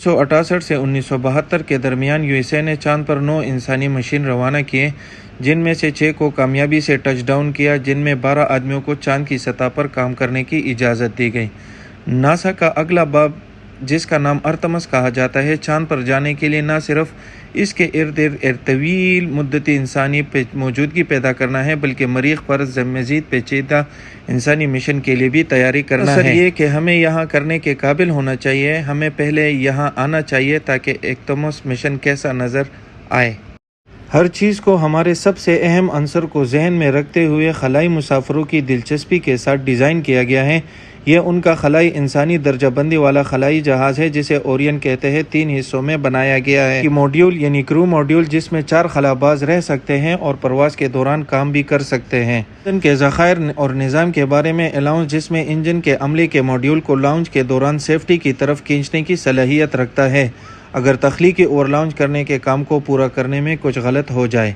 1968 سے 1972 کے درمیان یو ایس اے نے چاند پر 9 انسانی مشین روانہ کیے، جن میں سے 6 کو کامیابی سے ٹچ ڈاؤن کیا، جن میں 12 آدمیوں کو چاند کی سطح پر کام کرنے کی اجازت دی گئی۔ ناسا کا اگلا باب، جس کا نام ارتمس کہا جاتا ہے، چاند پر جانے کے لیے نہ صرف اس کے ارد گرد ایک طویل مدتی انسانی موجودگی پیدا کرنا ہے، بلکہ مریخ پر مزید پیچیدہ انسانی مشن کے لیے بھی تیاری کرنا ہے۔ یہ کہ ہمیں یہاں کرنے کے قابل ہونا چاہیے، ہمیں پہلے یہاں آنا چاہیے تاکہ ارتمس مشن کیسا نظر آئے۔ ہر چیز کو ہمارے سب سے اہم عنصر کو ذہن میں رکھتے ہوئے خلائی مسافروں کی دلچسپی کے ساتھ ڈیزائن کیا گیا ہے۔ یہ ان کا خلائی انسانی درجہ بندی والا خلائی جہاز ہے جسے اوریون کہتے ہیں۔ 3 حصوں میں بنایا گیا ہے۔ موڈیول یعنی کرو موڈیول، جس میں 4 خلاباز رہ سکتے ہیں اور پرواز کے دوران کام بھی کر سکتے ہیں۔ انجن کے ذخائر اور نظام کے بارے میں الاؤنس، جس میں انجن کے عملے کے موڈیول کو لانچ کے دوران سیفٹی کی طرف کھینچنے کی صلاحیت رکھتا ہے اگر تخلیقی اور لانچ کرنے کے کام کو پورا کرنے میں کچھ غلط ہو جائے۔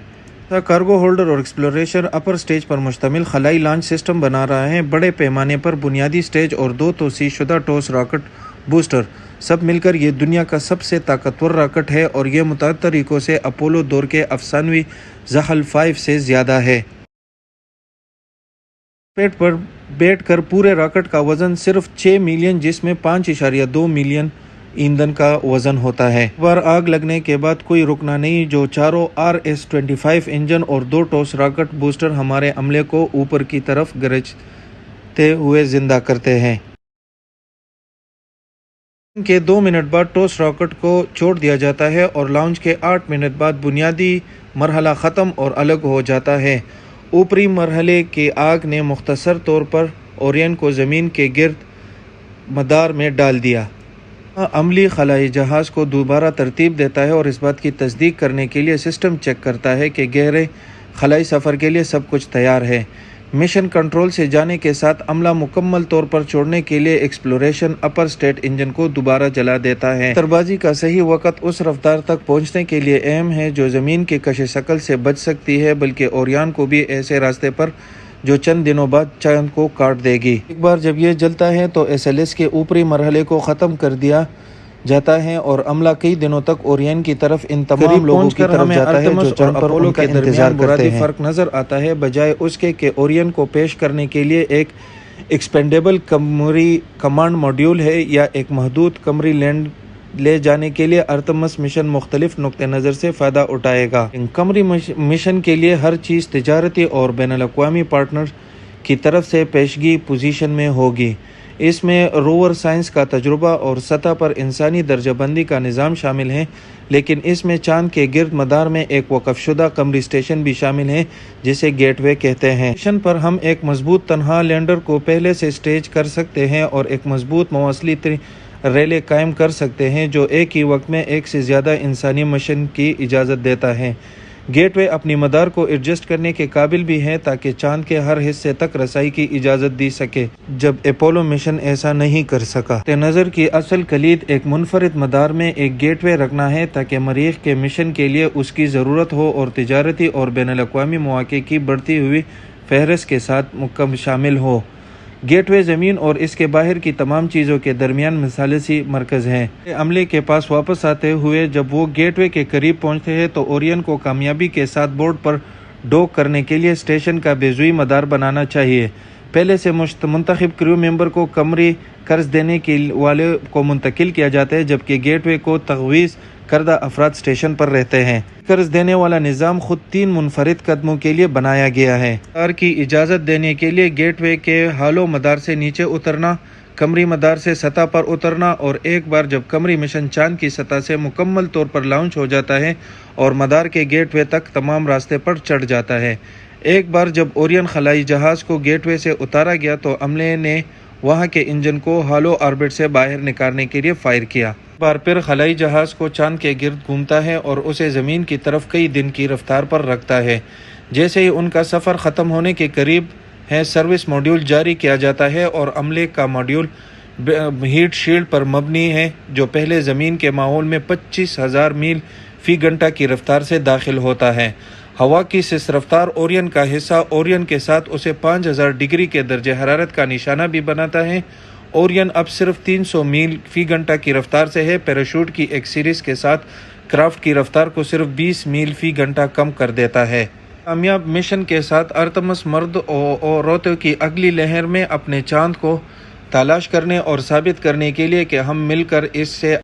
کارگو ہولڈر اور ایکسپلوریشن اپر سٹیج پر مشتمل خلائی لانچ سسٹم بنا رہا ہے۔ بڑے پیمانے پر بنیادی سٹیج اور 2 توسیع شدہ ٹھوس راکٹ بوسٹر سب مل کر یہ دنیا کا سب سے طاقتور راکٹ ہے اور یہ متعدد طریقوں سے اپولو دور کے افسانوی زحل 5 سے زیادہ ہے۔ پیٹ پر بیٹھ کر پورے راکٹ کا وزن صرف 6 ملین، جس میں 5.2 ملین ایندھن کا وزن ہوتا ہے۔ ایک بار آگ لگنے کے بعد کوئی رکنا نہیں، جو چاروں RS-25 انجن اور 2 ٹھوس راکٹ بوسٹر ہمارے عملے کو اوپر کی طرف گرجتے ہوئے زندہ کرتے ہیں۔ کے 2 منٹ بعد ٹھوس راکٹ کو چھوڑ دیا جاتا ہے اور لانچ کے 8 منٹ بعد بنیادی مرحلہ ختم اور الگ ہو جاتا ہے۔ اوپری مرحلے کی آگ نے مختصر طور پر اوریون کو زمین کے گرد مدار میں ڈال دیا۔ عملی خلائی جہاز کو دوبارہ ترتیب دیتا ہے اور اس بات کی تصدیق کرنے کے لیے سسٹم چیک کرتا ہے کہ گہرے خلائی سفر کے لیے سب کچھ تیار ہے۔ مشن کنٹرول سے جانے کے ساتھ عملہ مکمل طور پر چھوڑنے کے لیے ایکسپلوریشن اپر سٹیج انجن کو دوبارہ جلا دیتا ہے۔ تربازی کا صحیح وقت اس رفتار تک پہنچنے کے لیے اہم ہے جو زمین کے کش ثقل سے بچ سکتی ہے، بلکہ اوریون کو بھی ایسے راستے پر جو چند دنوں بعد چاند کو کاٹ دے گی۔ ایک بار جب یہ جلتا ہے تو SLS کے اوپری مرحلے کو ختم کر دیا جاتا ہے اور عملہ کئی دنوں تک اوریون کی طرف ان تمام لوگوں کی طرف جاتا ہے جو چاند پر ان کا انتظار کرتے ہیں۔ فرق نظر آتا ہے بجائے اس کے کہ اوریون کو پیش کرنے کے لیے ایک ایکسپینڈیبل قمری کمانڈ ماڈیول ہے یا ایک محدود قمری لینڈ لے جانے کے لیے ارتمس مشن مختلف نقطہ نظر سے فائدہ اٹھائے گا۔ قمری مشن کے لیے ہر چیز تجارتی اور بین الاقوامی پارٹنر کی طرف سے پیشگی پوزیشن میں ہوگی۔ اس میں روور سائنس کا تجربہ اور سطح پر انسانی درجہ بندی کا نظام شامل ہے، لیکن اس میں چاند کے گرد مدار میں ایک وقف شدہ قمری اسٹیشن بھی شامل ہے جسے گیٹ وے کہتے ہیں۔ اسٹیشن پر ہم ایک مضبوط تنہا لینڈر کو پہلے سے سٹیج کر سکتے ہیں اور ایک مضبوط مواصلی ریلے قائم کر سکتے ہیں جو ایک ہی وقت میں ایک سے زیادہ انسانی مشن کی اجازت دیتا ہے۔ گیٹ وے اپنی مدار کو ایڈجسٹ کرنے کے قابل بھی ہے تاکہ چاند کے ہر حصے تک رسائی کی اجازت دی سکے، جب اپولو مشن ایسا نہیں کر سکا۔ نظر کی اصل کلید ایک منفرد مدار میں ایک گیٹ وے رکھنا ہے تاکہ مریخ کے مشن کے لیے اس کی ضرورت ہو اور تجارتی اور بین الاقوامی مواقع کی بڑھتی ہوئی فہرست کے ساتھ شامل ہو۔ گیٹ وے زمین اور اس کے باہر کی تمام چیزوں کے درمیان مثالثی مرکز ہے۔ عملے کے پاس واپس آتے ہوئے جب وہ گیٹ وے کے قریب پہنچتے ہیں تو اوریون کو کامیابی کے ساتھ بورڈ پر ڈوک کرنے کے لیے اسٹیشن کا بیضوئی مدار بنانا چاہیے۔ پہلے سے منتخب کریو ممبر کو قمری قرض دینے والے کو منتقل کیا جاتا ہے، جبکہ گیٹ وے کو تجویز کردہ افراد اسٹیشن پر رہتے ہیں۔ قرض دینے والا نظام خود 3 منفرد قدموں کے لیے بنایا گیا ہے۔ مدار کی اجازت دینے کے لیے گیٹ وے کے ہالو مدار سے نیچے اترنا، قمری مدار سے سطح پر اترنا، اور ایک بار جب قمری مشن چاند کی سطح سے مکمل طور پر لانچ ہو جاتا ہے اور مدار کے گیٹ وے تک تمام راستے پر چڑھ جاتا ہے۔ ایک بار جب اوریون خلائی جہاز کو گیٹ وے سے اتارا گیا تو عملے نے وہاں کے انجن کو ہالو آربٹ سے باہر نکالنے کے لیے فائر کیا۔ ایک بار پھر خلائی جہاز کو چاند کے گرد گھومتا ہے اور اسے زمین کی طرف کئی دن کی رفتار پر رکھتا ہے۔ جیسے ہی ان کا سفر ختم ہونے کے قریب ہے، سروس ماڈیول جاری کیا جاتا ہے اور عملے کا ماڈیول ہیٹ شیلڈ پر مبنی ہے جو پہلے زمین کے ماحول میں 25,000 میل فی گھنٹہ کی رفتار سے داخل ہوتا ہے۔ ہوا کی اس رفتار اوریون کا حصہ اوریون کے ساتھ اسے 5,000 ڈگری کے درجہ حرارت کا نشانہ بھی بناتا ہے اوریون اب صرف 300 میل فی گھنٹہ کی رفتار سے ہے۔ پیراشوٹ کی ایک سیریز کے ساتھ کرافٹ کی رفتار کو صرف 20 میل فی گھنٹہ کم کر دیتا ہے۔ کامیاب مشن کے ساتھ ارتمس مرد اوروتو کی اگلی لہر میں اپنے چاند کو تلاش کرنے اور ثابت کرنے کے لیے کہ ہم مل کر اس سے